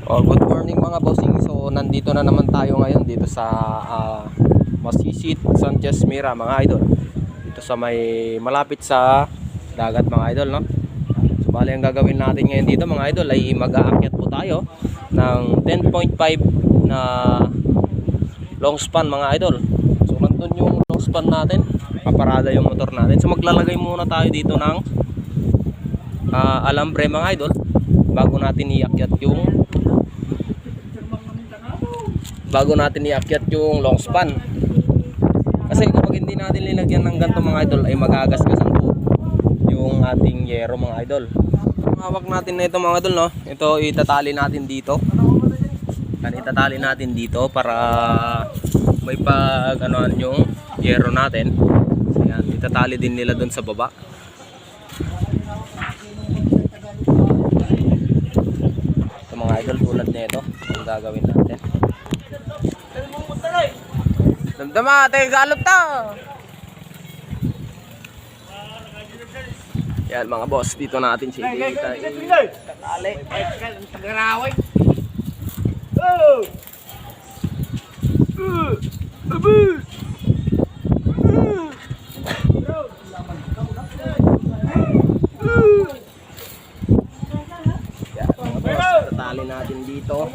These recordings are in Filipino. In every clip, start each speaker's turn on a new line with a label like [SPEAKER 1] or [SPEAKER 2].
[SPEAKER 1] Good morning mga bossing. So nandito na naman tayo ngayon dito sa Masisit, Sanchez Mira mga idol. Dito sa may malapit sa dagat mga idol, no? So bali ang gagawin natin ngayon dito mga idol ay mag-aakyat po tayo ng 10.5 na long span mga idol. So nandun yung long span natin, paparada yung motor natin. So maglalagay muna tayo dito ng alambre mga idol bago natin iakyat yung long span. Kasi kapag hindi natin linagyan ng ganito mga idol ay magagasgasan po yung ating yero mga idol. Ang hawak natin na ito mga idol, no? Ito itatali natin dito. Itatali natin dito para may pag-anoan yung yero natin. So yan, itatali din nila doon sa baba. Ito mga idol, tulad nito ang gagawin natin. Damdama, tayo galop ta. Yan mga boss, dito natin si tatali. Yan mga boss, tatali natin dito.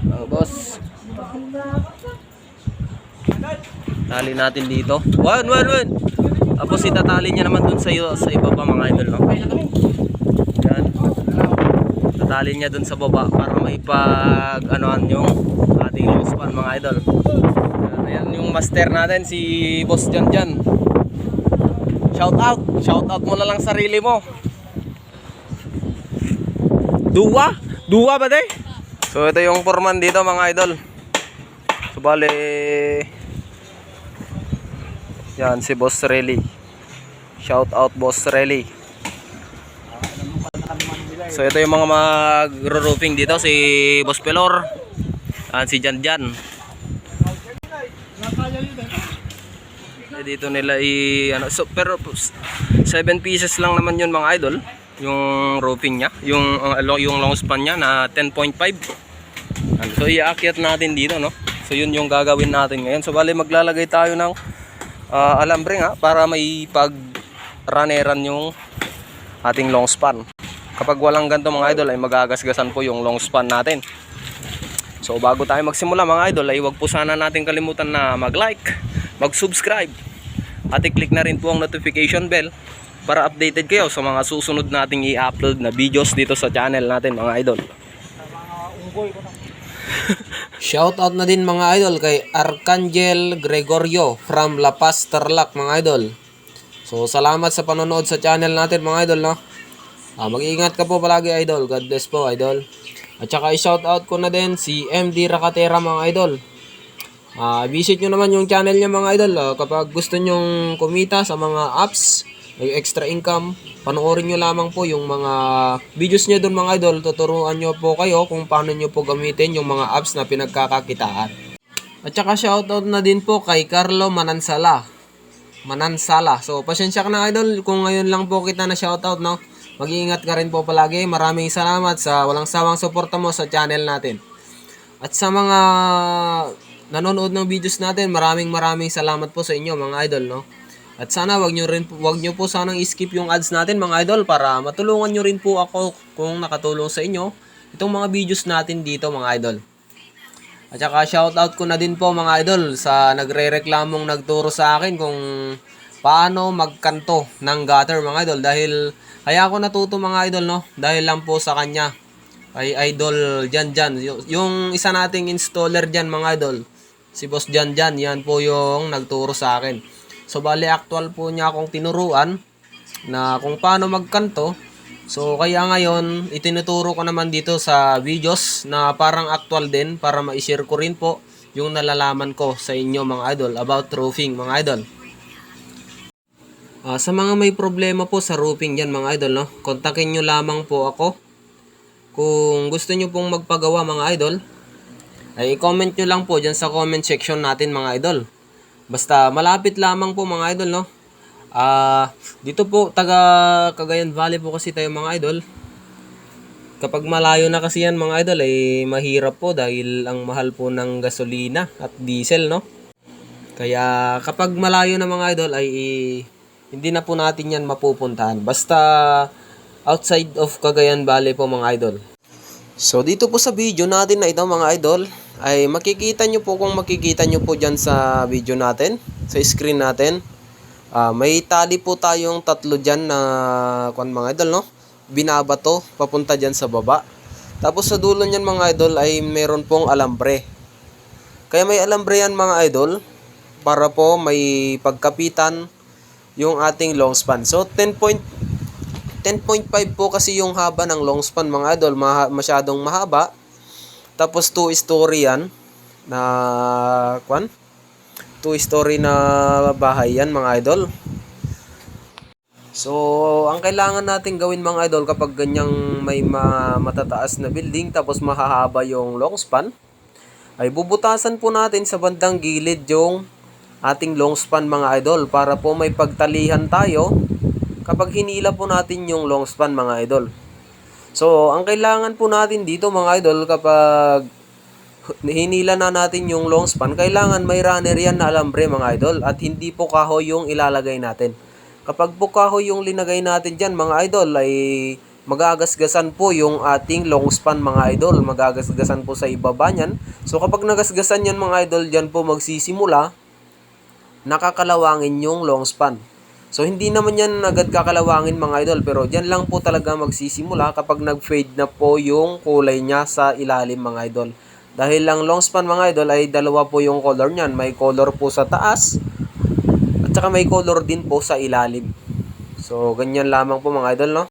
[SPEAKER 1] Mga boss, tali natin dito. One. Tapos itatali niya naman dun sa ibaba mga idol, no? Yan. Tatali niya dun sa baba para may pag-anoan yung ating long span mga idol. Yan, ayan yung master natin, si Boss Jan. Shout out mo na lang sarili mo. Duwa ba day? So ito yung foreman dito mga idol. So bale, yan si Boss Relly. Shout out Boss Relly. So ito yung mga magro-roofing dito, si Boss Pelor, si Jan. Dito nila so pero 7 pieces lang naman yun mga idol, yung roofing niya, yung long span niya na 10.5. So iakyat natin dito, no? So yun yung gagawin natin ngayon. So bali maglalagay tayo ng alambre nga para may pag-runneran yung ating long span. Kapag walang ganito mga idol ay magagasgasan po yung long span natin. So bago tayo magsimula mga idol ay huwag po sana natin kalimutan na mag-like, mag-subscribe at i-click na rin po ang notification bell para updated kayo sa mga susunod nating i-upload na videos dito sa channel natin mga idol. Shoutout na din mga idol kay Arcangel Gregorio from La Paz, Tarlac mga idol. So salamat sa panonood sa channel natin mga idol, no? Mag-iingat ka po palagi idol. God bless po idol. At saka i-shoutout ko na din si MD Rakatera mga idol. Visit nyo naman yung channel niya mga idol. Kapag gusto nyong kumita sa mga apps, may extra income, panoorin nyo lamang po yung mga videos niya doon mga idol. Tuturuan nyo po kayo kung paano nyo po gamitin yung mga apps na pinagkakakitaan. At saka shoutout na din po kay Carlo Manansala. So pasensya ka na idol kung ngayon lang po kita na shoutout, no? Mag-iingat ka rin po palagi. Maraming salamat sa walang sawang suporta mo sa channel natin. At sa mga nanonood ng videos natin, maraming salamat po sa inyo mga idol, no? At sana wag nyo po sanang i-skip yung ads natin mga idol para matulungan nyo rin po ako kung nakatulong sa inyo itong mga videos natin dito mga idol. At saka shoutout ko na din po mga idol sa nagre-reklamong nagturo sa akin kung paano magkanto ng gutter mga idol, dahil kaya ako natuto mga idol, no? Dahil lang po sa kanya, kay Idol Jan. Yung isa nating installer dyan mga idol, si Boss Jan, yan po yung nagturo sa akin. So bali actual po niya akong tinuruan na kung paano magkanto. So kaya ngayon itinuturo ko naman dito sa videos na parang actual din para ma-share ko rin po yung nalalaman ko sa inyo mga idol about roofing mga idol. Sa mga may problema po sa roofing yan mga idol, no? Kontakin nyo lamang po ako. Kung gusto nyo pong magpagawa mga idol, ay i-comment nyo lang po dyan sa comment section natin mga idol. Basta malapit lamang po mga idol, no? Dito po, taga Cagayan Valley po kasi tayo mga idol. Kapag malayo na kasi yan mga idol, ay mahirap po dahil ang mahal po ng gasolina at diesel, no? Kaya kapag malayo na mga idol ay hindi na po natin yan mapupuntahan. Basta outside of Cagayan Valley po mga idol. So dito po sa video natin na ito mga idol, ay makikita nyo po kung makikita nyo po dyan sa video natin, sa screen natin. May tali po tayong tatlo dyan na mga idol, no? Binabato papunta dyan sa baba. Tapos sa dulo nyan mga idol ay meron pong alambre. Kaya may alambre yan mga idol para po may pagkapitan yung ating long span. So 10.5 po kasi yung haba ng long span mga idol, masyadong mahaba. Tapos 2-story yan na 2-story na bahay yan mga idol. So, ang kailangan natin gawin mga idol kapag ganyang may matataas na building tapos mahahaba yung long span, ay bubutasan po natin sa bandang gilid yung ating long span mga idol para po may pagtalihan tayo kapag hinila po natin yung long span mga idol. So, ang kailangan po natin dito mga idol kapag hinila na natin yung long span, kailangan may runner yan na alambre mga idol at hindi po kahoy yung ilalagay natin. Kapag po kahoy yung linagay natin dyan mga idol ay magagasgasan po yung ating long span mga idol. Magagasgasan po sa ibaba nyan. So kapag nagasgasan yan mga idol, dyan po magsisimula nakakalawangin yung long span. So hindi naman yan agad kakalawangin mga idol, pero dyan lang po talaga magsisimula kapag nag-fade na po yung kulay niya sa ilalim mga idol. Dahil lang long span mga idol ay dalawa po yung color nyan. May color po sa taas at saka may color din po sa ilalim. So ganyan lamang po mga idol, no?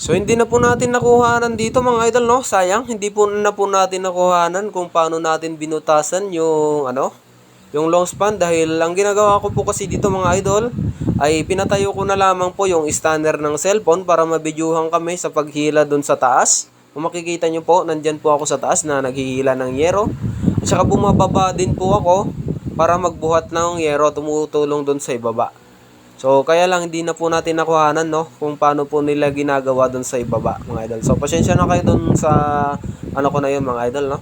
[SPEAKER 1] So hindi na po natin nakuhanan dito mga idol, no? Sayang, hindi po natin nakuhanan kung paano natin binutasan yung yung long span, dahil ang ginagawa ko po kasi dito mga idol ay pinatayo ko na lamang po yung stunner ng cellphone para mabidyuhan kami sa paghila dun sa taas. Kung makikita nyo po, nandyan po ako sa taas na naghihila ng yero. At saka bumababa din po ako para magbuhat ng yero, tumutulong dun sa ibaba. So kaya lang hindi na po natin nakuhanan, no, kung paano po nila ginagawa dun sa ibaba mga idol. So pasensya na kayo dun sa ko na yun mga idol, no.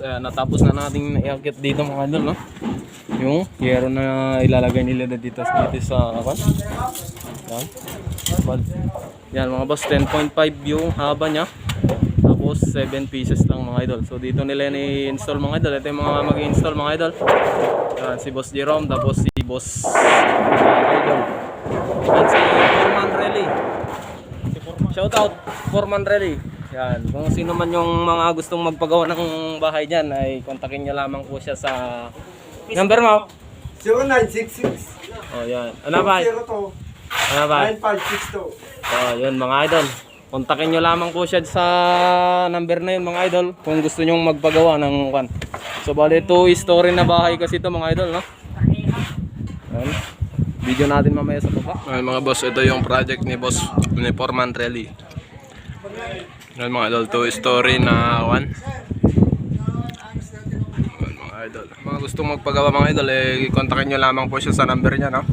[SPEAKER 2] natapos na nating iakit dito mga idol, no? Yung yero na ilalagay nila dito sa apa? Yan mga boss, 10.5 yung haba niya. Tapos 7 pieces lang mga idol. So dito nila ni-install mga idol. Ito yung mga mag-i-install mga idol. Yan, si Boss Jerome, tapos si Boss idol. Yan si Foreman Rally. Shout out Foreman Rally. Yan, kung sino man yung mga gustong magpagawa ng bahay diyan ay kontakin niyo lamang po siya sa number mo.
[SPEAKER 3] 0966
[SPEAKER 2] Oh, yan. Ano ba?
[SPEAKER 3] 02
[SPEAKER 2] Ano ba?
[SPEAKER 3] 9562.
[SPEAKER 2] Oh, yun mga idol. Kontakin nyo lamang po siya sa number na yun mga idol kung gusto nyo magpagawa ng kan. So bali 2 story na bahay kasi ito mga idol, no? Yan. Video natin mamaya sa baba. Ay, mga boss, ito yung project ni Boss Foreman Rally. Yan mga idol, 2 story na one. Yan, mga idol. Mga gustong magpagawa mga idol, kontakin nyo lamang po siya sa number niya, no?